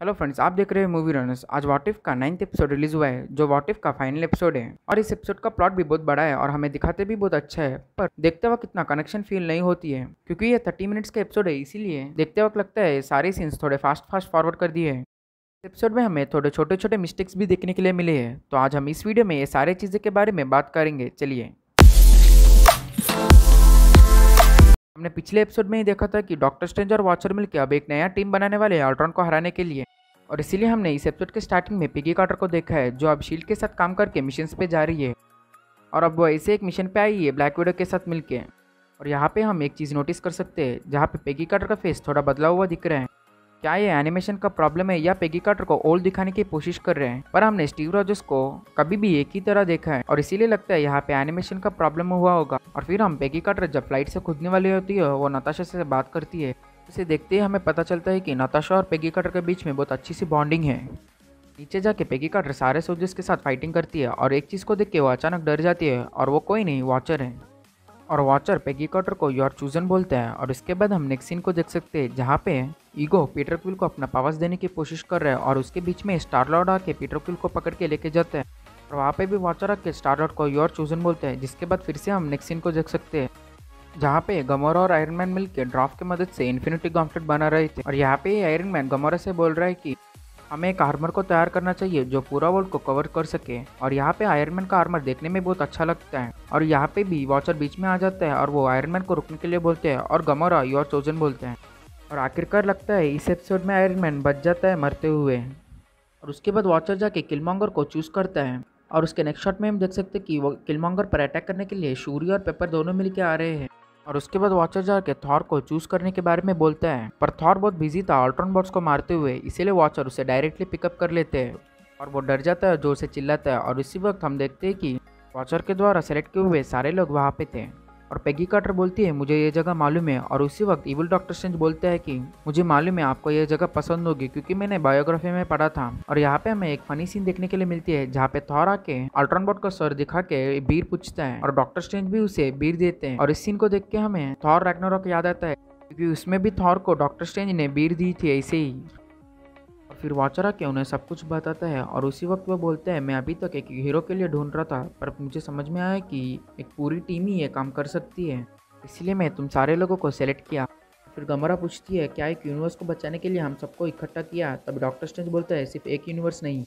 Hello friends, आप देख रहे हैं मूवी रनर्स। आज व्हाट इफ का 9th एपिसोड रिलीज हुआ है, जो व्हाट इफ का फाइनल एपिसोड है। और इस एपिसोड का प्लॉट भी बहुत बड़ा है और हमें दिखाते भी बहुत अच्छा है, पर देखते वक्त इतना कनेक्शन फील नहीं होती है क्योंकि ये 30 मिनट्स का एपिसोड है। इसीलिए देखते वक्त लगता है सारे सीन्स थोड़े फास्ट फास्ट फॉरवर्ड कर दिए हैं। इस एपिसोड में हमें थोड़े छोटे छोटे मिस्टेक्स भी देखने के लिए मिले हैं, तो आज हम इस वीडियो में ये सारे चीज़ें के बारे में बात करेंगे। चलिए, हमने पिछले एपिसोड में ही देखा था कि डॉक्टर स्ट्रेंज और वॉचर मिलकर अब एक नया टीम बनाने वाले हैं अल्ट्रॉन को हराने के लिए। और इसीलिए हमने इस एपिसोड के स्टार्टिंग में पिगी कार्टर को देखा है, जो अब शील्ड के साथ काम करके मिशंस पे जा रही है। और अब वो ऐसे एक मिशन पे आई है ब्लैक विडो के साथ मिलके। और यहाँ पे हम एक चीज़ नोटिस कर सकते हैं, जहाँ पे पेगी कार्टर का फेस थोड़ा बदला हुआ दिख रहा है। क्या ये एनिमेशन का प्रॉब्लम है या पेगी कार्टर को ओल्ड दिखाने की कोशिश कर रहे हैं? पर हमने स्टीव रॉजर्स को कभी भी एक ही तरह देखा है और इसीलिए लगता है यहाँ पे एनिमेशन का प्रॉब्लम हुआ होगा। और फिर हम पेगी कार्टर जब फ्लाइट से कूदने वाली होती है, वो नताशा से बात करती है। इसे देखते ही हमें पता चलता है कि नताशा और पेगी कार्टर के बीच में बहुत अच्छी सी बॉन्डिंग है। नीचे जाके पेगी कार्टर सारे सोल्जर्स के साथ फाइटिंग करती है और एक चीज़ को देख के वो अचानक डर जाती है, और वो कोई नहीं, वॉचर है। और वॉचर पेगी कार्टर को योर चूजन बोलता है। और इसके बाद हम नेक्स्ट सीन को देख सकते हैं, जहाँ पे ईगो पीटर क्विल को अपना पावर्स देने की कोशिश कर रहा है और उसके बीच में स्टार लॉर्ड आके पीटर क्विल को पकड़ के लेके जाता है। और वहाँ पे भी वॉचर आके स्टार लॉर्ड को योर चूजन बोलता है। जिसके बाद फिर से हम नेक्स्ट सीन को देख सकते हैं, जहाँ पे गमोरा और आयरन मैन मिलकर ड्राफ्ट की मदद से इन्फिनिटी गॉन्टलेट बना रहे थे। और यहाँ पे आयरन मैन गमोरा से बोल रहा है कि हमें एक आर्मर को तैयार करना चाहिए जो पूरा वर्ल्ड को कवर कर सके। और यहाँ पे आयरन मैन का आर्मर देखने में बहुत अच्छा लगता है। और यहाँ पे भी वॉचर बीच में आ जाता है और वो आयरन मैन को रुकने के लिए बोलते हैं और गमोरा योर चोजन बोलते हैं। और आखिरकार लगता है इस एपिसोड में आयरन मैन बच जाता है मरते हुए। और उसके बाद वॉचर जाके किलमॉन्गर को चूज करता है। और उसके नेक्स्ट शॉट में हम देख सकते हैं कि वो किलमॉन्गर पर अटैक करने के लिए शूरी और पेपर दोनों मिलकर आ रहे हैं। और उसके बाद वॉचर जाके थॉर को चूज करने के बारे में बोलता है, पर थॉर बहुत बिजी था अल्ट्रॉन बॉट्स को मारते हुए, इसीलिए वॉचर उसे डायरेक्टली पिकअप कर लेते हैं। और वो डर जाता है, जोर से चिल्लाता है। और इसी वक्त हम देखते हैं कि वॉचर के द्वारा सेलेक्ट किए हुए सारे लोग वहाँ पे थे। और पेगी कार्टर बोलती है मुझे ये जगह मालूम है। और उसी वक्त इविल डॉक्टर स्ट्रेंज बोलता है कि मुझे मालूम है आपको ये जगह पसंद होगी क्योंकि मैंने बायोग्राफी में पढ़ा था। और यहाँ पे हमें एक फनी सीन देखने के लिए मिलती है, जहाँ पे थॉर आके अल्ट्रॉन बॉट का सर दिखा के बीर पूछता है और डॉक्टर स्ट्रेंज भी उसे बीर देते हैं। और इस सीन को देख के हमें थॉर रैग्नारोक याद आता है, क्योंकि उसमें भी थॉर को डॉक्टर स्ट्रेंज ने बीर दी थी ऐसे ही। और फिर वॉचर आके उन्हें सब कुछ बताता है। और उसी वक्त वो बोलते हैं मैं अभी तक एक हीरो के लिए ढूंढ रहा था, पर मुझे समझ में आया कि एक पूरी टीम ही ये काम कर सकती है, इसलिए मैं तुम सारे लोगों को सेलेक्ट किया। फिर गमोरा पूछती है क्या एक यूनिवर्स को बचाने के लिए हम सबको इकट्ठा किया? तब डॉक्टर स्ट्रेंज बोलता है सिर्फ एक यूनिवर्स नहीं।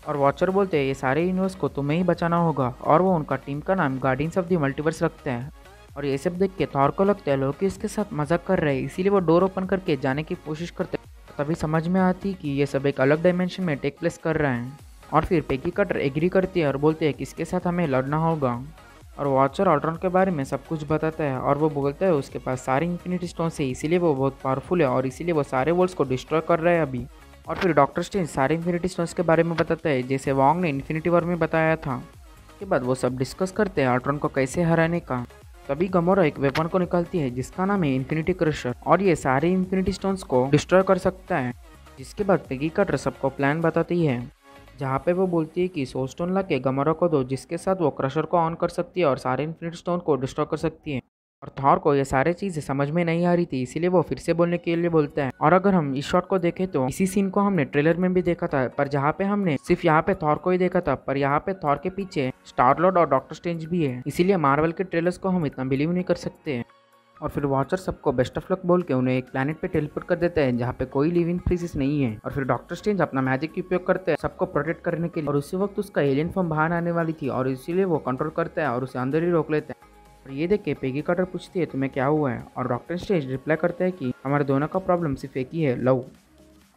और वॉचर बोलते हैं ये सारे यूनिवर्स को तुम्हें ही बचाना होगा। और वो उनका टीम का नाम गार्डियंस ऑफ द मल्टीवर्स रखते हैं। और ये सब देख के थॉर को लगता है लोकी इसके साथ मजाक कर रहे हैं, इसीलिए वो डोर ओपन करके जाने की कोशिश करते हैं। तभी समझ में आती कि ये सब एक अलग डायमेंशन में टेक प्लेस कर रहे हैं। और फिर पेगी कार्टर एग्री करती है और बोलते हैं किसके साथ हमें लड़ना होगा। और वॉचर अल्ट्रॉन के बारे में सब कुछ बताता है और वो बोलता है उसके पास सारे इन्फिनिटी स्टोन्स है, इसीलिए वो बहुत पावरफुल है और इसीलिए वो सारे वर्ल्ड्स को डिस्ट्रॉय कर रहा है अभी। और फिर डॉक्टर स्ट्रेंज सारे इन्फिनिटी स्टोन्स के बारे में बताता है, जैसे वॉन्ग ने इन्फिनिटी वॉर में बताया था। उसके बाद वो सब डिस्कस करते हैं अल्ट्रॉन को कैसे हराने का। तभी गमोरा एक वेपन को निकालती है जिसका नाम है इन्फिनिटी क्रशर, और ये सारे इन्फिनिटी स्टोन्स को डिस्ट्रॉय कर सकता है। जिसके बाद पेगी कार्टर सबको प्लान बताती है, जहाँ पे वो बोलती है कि सोल स्टोन ला के गमोरा को दो, जिसके साथ वो क्रशर को ऑन कर सकती है और सारे इन्फिनिटी स्टोन को डिस्ट्रॉय कर सकती है। और थॉर को ये सारी चीज़ें समझ में नहीं आ रही थी, इसीलिए वो फिर से बोलने के लिए बोलता है। और अगर हम इस शॉट को देखें तो इसी सीन को हमने ट्रेलर में भी देखा था, पर जहाँ पे हमने सिर्फ यहाँ पे थॉर को ही देखा था, पर यहाँ पे थॉर के पीछे स्टार लॉर्ड और डॉक्टर स्ट्रेंज भी है, इसीलिए मार्वल के ट्रेलर्स को हम इतना बिलीव नहीं कर सकते। और फिर वॉचर सबको बेस्ट ऑफ लक बोल के उन्हें एक प्लैनेट पे टेलीपोर्ट कर देता है जहाँ पे कोई लिविंग स्पीसीज नहीं है। और फिर डॉक्टर स्ट्रेंज अपना मैजिक की उपयोग करते हैं सबको प्रोटेक्ट करने के लिए। और उसी वक्त उसका एलियन फॉर्म बाहर आने वाली थी और इसीलिए वो कंट्रोल करता है और उसे अंदर ही रोक लेता है। और ये देख के पेगी कार्टर पूछती है तुम्हें क्या हुआ है? और डॉक्टर स्ट्रेंज रिप्लाई करता है कि हमारे दोनों का प्रॉब्लम सिर्फ एक ही है, लव।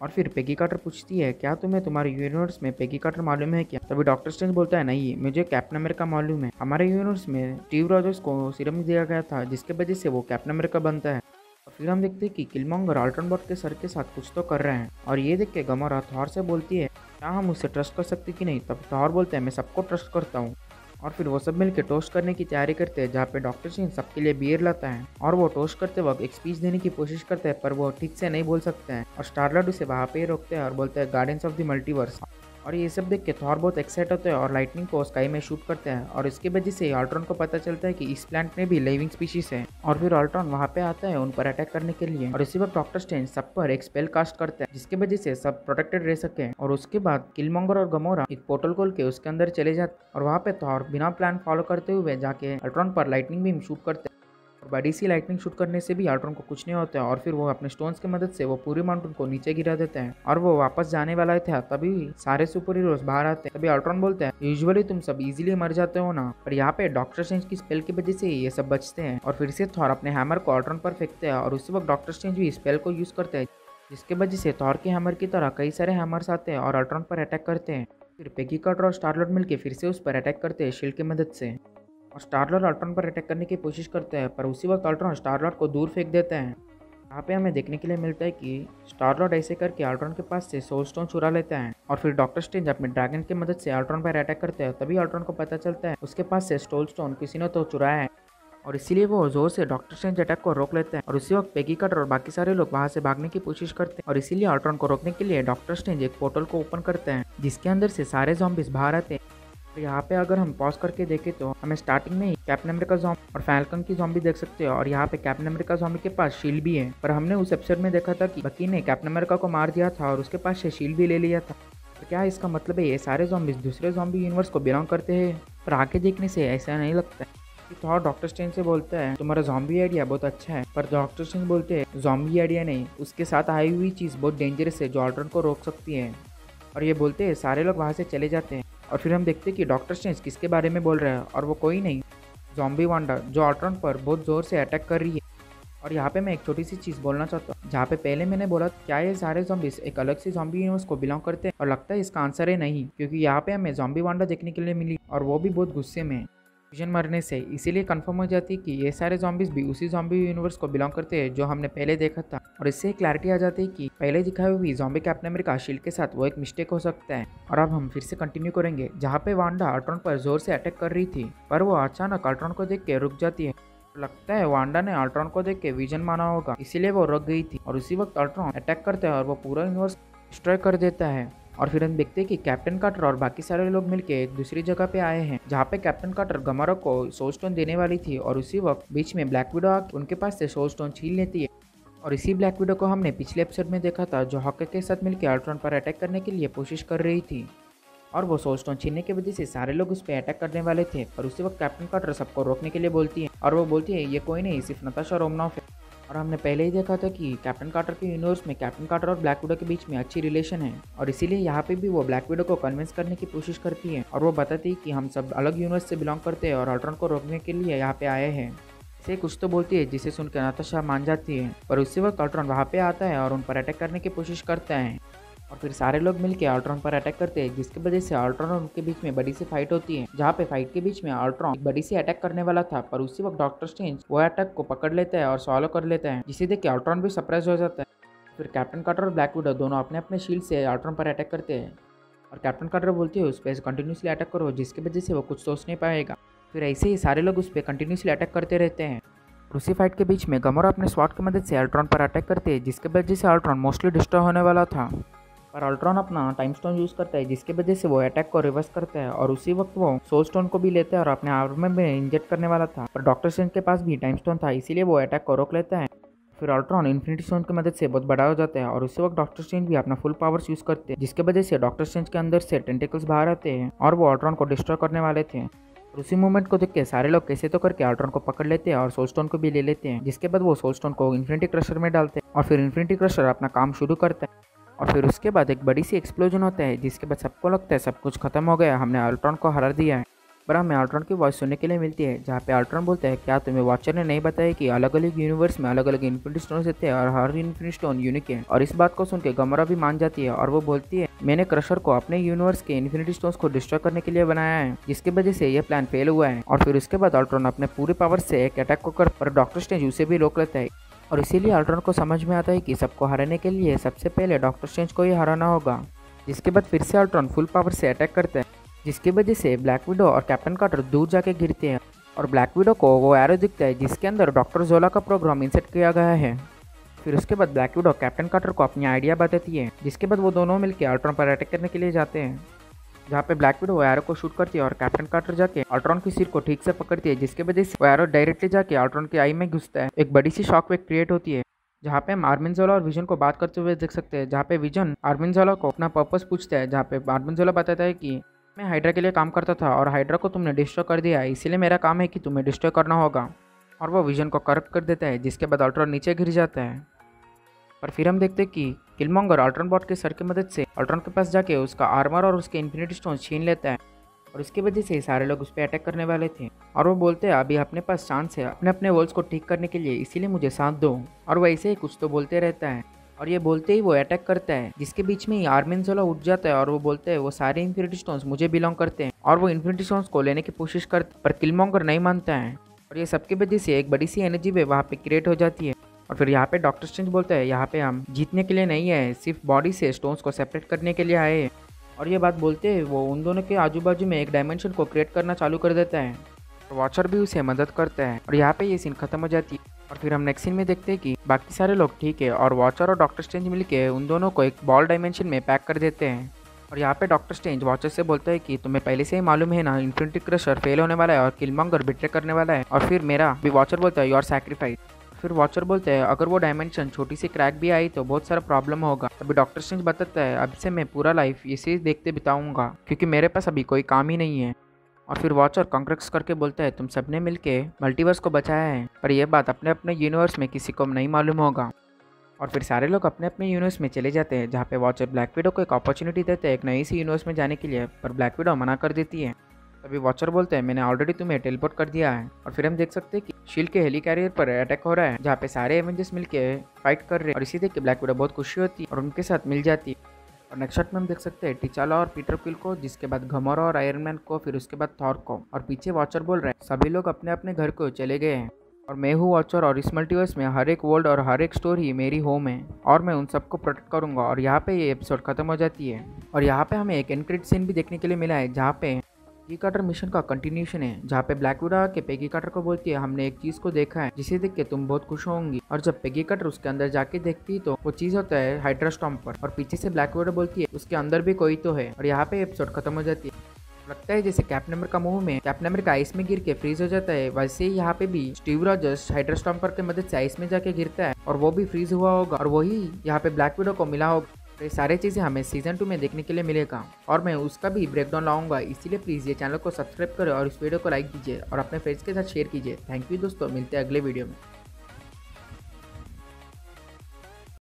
और फिर पेगी कार्टर पूछती है क्या तुम्हें तुम्हारे यूनिवर्स में पेगी कार्टर मालूम है क्या? तभी डॉक्टर स्ट्रेंज बोलता है नहीं, मुझे कैप्टन अमेरिका मालूम है। हमारे यूनिवर्स में स्टीव रॉजर्स को सीरम दिया गया था जिसके वजह से वो कैप्टन अमेरिका बनता है। और फिर हम देखते हैं कि किलमॉन्गर अल्ट्रॉन बॉट के सर के साथ कुछ तो कर रहे हैं। और ये देख के गमोरा थॉर से बोलती है क्या हम उससे ट्रस्ट कर सकते कि नहीं? तब थॉर बोलते हैं मैं सबको ट्रस्ट करता हूँ। और फिर वो सब मिलकर टोस्ट करने की तैयारी करते हैं, जहाँ पे डॉक्टर स्ट्रेंज सबके लिए बियर लाता है। और वो टोस्ट करते वक्त एक स्पीच देने की कोशिश करते हैं, पर वो ठीक से नहीं बोल सकते हैं। और स्टार लॉर्ड उसे वहाँ पे ही रोकते हैं और बोलते हैं गार्डियंस ऑफ द मल्टीवर्स। और ये सब देख के थॉर बहुत एक्साइट होते हैं और लाइटनिंग को स्काई में शूट करते हैं और इसकी वजह से अल्ट्रॉन को पता चलता है कि इस प्लैनेट में भी लिविंग स्पीशीज है और फिर अल्ट्रॉन वहाँ पे आता है उन पर अटैक करने के लिए और इसी वक्त डॉक्टर स्ट्रेंज सब पर एक स्पेल कास्ट करते हैं जिसकी वजह से सब प्रोटेक्टेड रह सके और उसके बाद किलमॉन्गर और गमोरा एक पोर्टल खोल के उसके अंदर चले जाते और वहाँ पे थॉर बिना प्लान फॉलो करते हुए जाके अल्ट्रॉन पर लाइटनिंग बीम शूट करते हैं और बड़ी सी लाइटनिंग शूट करने से भी अल्ट्रॉन को कुछ नहीं होता है और फिर वो अपने स्टोन्स की मदद से वो पूरी माउंटेन को नीचे गिरा देते हैं और वो वापस जाने वाला था तभी सारे सुपर हीरोज बाहर आते हैं। तभी अल्ट्रॉन बोलते हैं यूजुअली तुम सब इजीली मर जाते हो ना, पर यहाँ पे डॉक्टर स्ट्रेंज की स्पेल की वजह से ये सब बचते हैं और फिर से थॉर अपने हैमर को अल्ट्रॉन पर फेंकते हैं और उसी वक्त डॉक्टर स्ट्रेंज भी स्पेल को यूज करते हैं जिसकी वजह से थॉर के हैमर की तरह कई सारे हैमर्स आते हैं और अल्ट्रॉन पर अटैक करते हैं। फिर पेगी कार्टर और स्टार लॉर्ड मिलकर फिर से उस पर अटैक करते हैं शील्ड की मदद से और स्टार लॉर्ड अल्ट्रॉन पर अटैक करने की कोशिश करते हैं पर उसी वक्त अल्ट्रॉन स्टार लॉर्ड को दूर फेंक देते हैं। यहाँ पे हमें देखने के लिए मिलता है कि स्टार लॉर्ड ऐसे करके अल्ट्रॉन के पास से सोल स्टोन चुरा लेता है और फिर डॉक्टर स्ट्रेंज अपने ड्रैगन की मदद से अल्ट्रॉन पर अटैक करते हैं। तभी अल्ट्रॉन को पता चलता है उसके पास से सोल स्टोन किसी ने तो चुराया है और इसीलिए वो जोर से डॉक्टर स्ट्रेंज अटैक को रोक लेते हैं और उसी वक्त पेगी कार्टर और बाकी सारे लोग वहां से भागने की कोशिश करते हैं और इसीलिए अल्ट्रॉन को रोकने के लिए डॉक्टर स्ट्रेंज एक पोर्टल को ओपन करते हैं जिसके अंदर से सारे ज़ॉम्बीज बाहर आते हैं। तो यहाँ पे अगर हम पॉज करके देखें तो हमें स्टार्टिंग में ही कैप्टन अमेरिका ज़ॉम्बी और फैल्कन की ज़ॉम्बी देख सकते हैं और यहाँ पे कैप्टन अमेरिका ज़ॉम्बी के पास शील्ड भी है। पर हमने उस एपिसोड में देखा था कि बकी ने कैप्टन अमेरिका को मार दिया था और उसके पास से शील्ड भी ले लिया था। तो क्या इसका मतलब है ये सारे ज़ॉम्बीज दूसरे ज़ॉम्बी यूनिवर्स को बिलोंग करते हैं? पर आगे देखने से ऐसा नहीं लगता कि थॉर डॉक्टर स्ट्रेंज से बोलता है तुम्हारा ज़ॉम्बी आइडिया बहुत अच्छा है, पर डॉक्टर स्ट्रेंज बोलते हैं ज़ॉम्बी आइडिया नहीं, उसके साथ आई हुई चीज़ बहुत डेंजरस है जो अल्ट्रॉन को रोक सकती है। और ये बोलते हैं सारे लोग वहाँ से चले जाते हैं और फिर हम देखते हैं कि डॉक्टर स्ट्रेंज किसके बारे में बोल रहा है और वो कोई नहीं ज़ॉम्बी वांडा जो अल्ट्रॉन पर बहुत ज़ोर से अटैक कर रही है। और यहाँ पे मैं एक छोटी सी चीज़ बोलना चाहता हूँ जहाँ पे पहले मैंने बोला क्या ये सारे ज़ॉम्बीज एक अलग से ज़ॉम्बी यूनिवर्स को बिलोंग करते हैं, और लगता है इसका आंसर है नहीं, क्योंकि यहाँ पे हमें ज़ॉम्बी वांडा देखने के लिए मिली और वो भी बहुत गुस्से में विजन मरने से, इसीलिए कंफर्म हो जाती है कि ये सारे ज़ॉम्बीज भी उसी ज़ॉम्बी यूनिवर्स को बिलोंग करते हैं जो हमने पहले देखा था। और इससे क्लैरिटी आ जाती है कि पहले दिखाई हुई ज़ॉम्बी कैप्टन अमेरिका शील्ड के साथ वो एक मिस्टेक हो सकता है। और अब हम फिर से कंटिन्यू करेंगे जहाँ पे वांडा अल्ट्रॉन पर जोर से अटैक कर रही थी, पर वो अचानक अल्ट्रॉन को देख के रुक जाती है। लगता है वांडा ने अल्ट्रॉन को देख के विजन माना होगा, इसीलिए वो रुक गई थी। और उसी वक्त अल्ट्रॉन अटैक करता है और वो पूरा यूनिवर्स डिस्ट्रॉय कर देता है। और फिर हम देखते हैं कि कैप्टन कार्टर और बाकी सारे लोग मिलके एक दूसरी जगह पे आए हैं जहाँ पे कैप्टन कार्टर गमारा को सोल स्टोन देने वाली थी और उसी वक्त बीच में ब्लैक विडो आके उनके पास से सोल स्टोन छीन लेती है। और इसी ब्लैक विडो को हमने पिछले एपिसोड में देखा था जो हॉकर के साथ मिलकर अल्ट्रॉन पर अटैक करने के लिए कोशिश कर रही थी और वो सोल स्टोन छीनने की वजह से सारे लोग उस पर अटैक करने वाले थे। और उसी वक्त कैप्टन कार्टर सबको रोकने के लिए बोलती है और वो बोलती है ये कोई नहीं, सिर्फ नताशा रोमनॉफ है। और हमने पहले ही देखा था कि कैप्टन कार्टर के यूनिवर्स में कैप्टन कार्टर और ब्लैक विडो के बीच में अच्छी रिलेशन है और इसीलिए यहाँ पे भी वो ब्लैक विडो को कन्विंस करने की कोशिश करती है और वो बताती है कि हम सब अलग यूनिवर्स से बिलोंग करते हैं और अल्ट्रॉन को रोकने के लिए यहाँ पे आए हैं। इसे कुछ तो बोलती है जिसे सुनकर नताशा मान जाती है, पर उसी वक्त अल्ट्रॉन वहाँ पे आता है और उन पर अटैक करने की कोशिश करता है और फिर सारे लोग मिलकर अल्ट्रॉन पर अटैक करते हैं जिसकी वजह से अल्ट्रॉन और उनके बीच में बड़ी सी फाइट होती है। जहाँ पे फाइट के बीच में अल्ट्रॉन बड़ी सी अटैक करने वाला था, पर उसी वक्त डॉक्टर स्ट्रेंज वो अटैक को पकड़ लेता है और सॉलो कर लेता है, जिसे देख के अल्ट्रॉन भी सरप्राइज हो जाता है। फिर कैप्टन कार्टर और ब्लैक विडो दोनों अपने अपने शील्ड से अल्ट्रॉन पर अटैक करते हैं और कैप्टन कार्टर बोलती है उस पर कंटिन्यूसली अटैक करो, जिसकी वजह से वो कुछ सोच नहीं पाएगा। फिर ऐसे ही सारे लोग उस पर कंटिन्यूसली अटैक करते रहते हैं। उसी फाइट के बीच में गमोरा अपने स्वॉर्ड की मदद से अल्ट्रॉन पर अटैक करते हैं जिसकी वजह से अल्ट्रॉन मोस्टली डिस्ट्रॉय होने वाला था, पर अल्ट्रॉन अपना टाइम स्टोन यूज़ करता है जिसकी वजह से वो अटैक को रिवर्स करता है और उसी वक्त वो सोल स्टोन को भी लेता है और अपने आर्मर में इंजेक्ट करने वाला था, पर डॉक्टर स्ट्रेंज के पास भी टाइम स्टोन था, इसीलिए वो अटैक को रोक लेता है। फिर अल्ट्रॉन इन्फिनिटी स्टोन की मदद से बहुत बड़ा हो जाता है और उसी वक्त डॉक्टर स्ट्रेंज भी अपना फुल पावर्स यूज़ करते हैं जिसकी वजह से डॉक्टर स्ट्रेंज के अंदर से टेंटिकल्स बाहर आते हैं और वो अल्ट्रॉन को डिस्ट्रॉय करने वाले थे। और उसी मूवमेंट को देख के सारे लोग कैसे तो करके अल्ट्रॉन को पकड़ लेते हैं और सोल स्टोन को भी ले लेते हैं, जिसके बाद वो सोल स्टोन को इन्फिनिटी क्रशर में डालते हैं और फिर इन्फिनिटी क्रशर अपना काम शुरू करता है। और फिर उसके बाद एक बड़ी सी एक्सप्लोजन होता है जिसके बाद सबको लगता है सब कुछ खत्म हो गया, हमने अल्ट्रॉन को हरा दिया है। पर हमें अल्ट्रॉन की वॉइस सुनने के लिए मिलती है जहाँ पे अल्ट्रॉन बोलता है क्या तुम्हें वॉचर ने नहीं बताया कि अलग अलग यूनिवर्स में अलग अलग इन्फिनिटी स्टोन होते हैं और हर इन्फिनिटी स्टोन यूनिक है। और इस बात को सुन के गमोरा भी मान जाती है और वो बोलती है मैंने क्रशर को अपने यूनिवर्स के इन्फिनिटी स्टोन्स को डिस्ट्रॉय करने के लिए बनाया है, जिसकी वजह से यह प्लान फेल हुआ है। और फिर उसके बाद अल्ट्रॉन अपने पूरे पावर से एक अटैक को कर पर डॉक्टर स्ट्रेंज उसे भी रोक लेता है और इसीलिए अल्ट्रॉन को समझ में आता है कि सबको हराने के लिए सबसे पहले डॉक्टर स्ट्रेंज को ही हराना होगा। जिसके बाद फिर से अल्ट्रॉन फुल पावर से अटैक करता है जिसकी वजह से ब्लैक विडो और कैप्टन कार्टर दूर जाके गिरते हैं और ब्लैक विडो को वो एरो दिखता है जिसके अंदर डॉक्टर जोला का प्रोग्राम इंसर्ट किया गया है। फिर उसके बाद ब्लैक विडो कैप्टन कार्टर को अपनी आइडिया बताती है जिसके बाद वो दोनों मिलकर अल्ट्रॉन पर अटैक करने के लिए जाते हैं। जहाँ पे ब्लैक विडो एरो को शूट करती है और कैप्टन कार्टर जाके अल्ट्रॉन की सिर को ठीक से पकड़ती है, जिसके वजह से वो एरो डायरेक्टली जाके अल्ट्रॉन की आई में घुसता है। एक बड़ी सी शॉक वेव क्रिएट होती है, जहाँ पे हम आर्मिन ज़ोला और विजन को बात करते हुए देख सकते हैं। जहाँ पे विजन आर्मिन ज़ोला को अपना पर्पस पूछता है, जहाँ पे आर्मिन ज़ोला बताता है कि मैं हाइड्रा के लिए काम करता था और हाइड्रा को तुमने डिस्ट्रॉय कर दिया है, इसीलिए मेरा काम है कि तुम्हें डिस्ट्रॉय करना होगा। और वो विजन को करप्ट कर देता है, जिसके बाद अल्ट्रॉन नीचे गिर जाता है। पर फिर हम देखते हैं कि किलमॉन्गर अल्ट्रॉन बॉट के सर की मदद से अल्ट्रॉन के पास जाके उसका आर्मर और उसके इन्फिनिटी स्टोन छीन लेता है, और इसकी वजह से सारे लोग उस पर अटैक करने वाले थे। और वो बोलते हैं अभी अपने पास चांस है अपने अपने वॉल्स को ठीक करने के लिए, इसीलिए मुझे साथ दो। और वो ऐसे ही कुछ तो बोलते रहता है, और ये बोलते ही वो अटैक करता है, जिसके बीच में ही आर्मिन ज़ोला उठ जाता है और वो बोलते हैं वो सारे इन्फिनिटी स्टोन्स मुझे बिलोंग करते हैं। और वो इन्फिनिटी स्टोन्स को लेने की कोशिश करते, पर किलमॉन्गर नहीं मानता है। और ये सबकी वजह से एक बड़ी सी एनर्जी वेव वहाँ पे क्रिएट हो जाती है। और फिर यहाँ पे डॉक्टर स्ट्रेंज बोलता है यहाँ पे हम जीतने के लिए नहीं आए, सिर्फ बॉडी से स्टोन्स को सेपरेट करने के लिए आए हैं। और ये बात बोलते हैं वो उन दोनों के आजू बाजू में एक डायमेंशन को क्रिएट करना चालू कर देता है, और वॉचर भी उसे मदद करता है। और यहाँ पे ये सीन खत्म हो जाती है। और फिर हम नेक्स्ट सीन में देखते हैं कि बाकी सारे लोग ठीक है और वॉचर और डॉक्टर स्ट्रेंज मिलके उन दोनों को एक बॉल डायमेंशन में पैक कर देते हैं। और यहाँ पे डॉक्टर स्ट्रेंज वॉचर से बोलता है कि तुम्हें पहले से ही मालूम है ना, इन्फिनिटी क्रशर फेल होने वाला है और किलमॉन्गर बिट्रे करने वाला है, और फिर मेरा भी वॉचर बोलता है योर सैक्रिफाइस। फिर वॉचर बोलते हैं अगर वो डायमेंशन छोटी सी क्रैक भी आई तो बहुत सारा प्रॉब्लम होगा। अभी डॉक्टर स्ट्रेंज बताता है अब से मैं पूरा लाइफ इसे देखते बिताऊंगा, क्योंकि मेरे पास अभी कोई काम ही नहीं है। और फिर वॉचर कांग्रेस करके बोलता है तुम सबने मिलके मल्टीवर्स को बचाया है, पर यह बात अपने अपने यूनिवर्स में किसी को नहीं मालूम होगा। और फिर सारे लोग अपने अपने यूनिवर्स में चले जाते हैं, जहाँ पे वॉचर ब्लैक विडो को एक अपॉर्चुनिटी देते हैं एक नई सी यूनिवर्स में जाने के लिए, पर ब्लैक विडो मना कर देती है। तभी वॉचर बोलते हैं मैंने ऑलरेडी तुम्हें टेलीपोर्ट कर दिया है। और फिर हम देख सकते हैं कि शील्ड के हेली कैरियर पर अटैक हो रहा है, जहाँ पे सारे एवेंजर्स मिलके फाइट कर रहे हैं। और इसी देख के ब्लैक विडो बहुत खुशी होती है और उनके साथ मिल जाती है। और नेक्स्ट शॉट में हम देख सकते हैं टिचाला और पीटर क्विल को, जिसके बाद गमोरा और आयरन मैन को, फिर उसके बाद थॉर को। और पीछे वॉचर बोल रहे हैं सभी लोग अपने अपने घर को चले गए हैं, और मैं हूँ वॉचर, और इस मल्टीवर्स में हर एक वर्ल्ड और हर एक स्टोरी मेरी होम है, और मैं उन सबको प्रोटेक्ट करूंगा। और यहाँ पे ये एपिसोड खत्म हो जाती है। और यहाँ पे हमें एक एंड क्रेडिट सीन भी देखने के लिए मिला है, जहाँ पे पेगी कार्टर मिशन का कंटिन्यूशन है, जहाँ पे ब्लैक विडो आके पेगी कार्टर को बोलती है हमने एक चीज को देखा है जिसे देख के तुम बहुत खुश होंगी। और जब पेगी कार्टर उसके अंदर जाके देखती तो वो चीज होता है हाइड्रा स्टॉम्पर, और पीछे से ब्लैक विडो बोलती है उसके अंदर भी कोई तो है। और यहाँ पे एपिसोड खत्म हो जाती है। लगता है जैसे कैप्टन अमेरिका मूवी में कैप्टन अमेरिका आइस में गिर के फ्रीज हो जाता है, वैसे ही यहाँ पे भी स्टीव रॉजर्स हाइड्रा स्टॉम्पर की मदद से आइस में जाके गिरता है और वो भी फ्रीज हुआ होगा, और वही यहाँ पे ब्लैक विडो को मिला होगा। ये सारी चीज़ें हमें सीजन 2 में देखने के लिए मिलेगा, और मैं उसका भी ब्रेकडाउन लाऊंगा। इसीलिए प्लीज़ ये चैनल को सब्सक्राइब करें और इस वीडियो को लाइक कीजिए और अपने फ्रेंड्स के साथ शेयर कीजिए। थैंक यू दोस्तों, मिलते हैं अगले वीडियो में।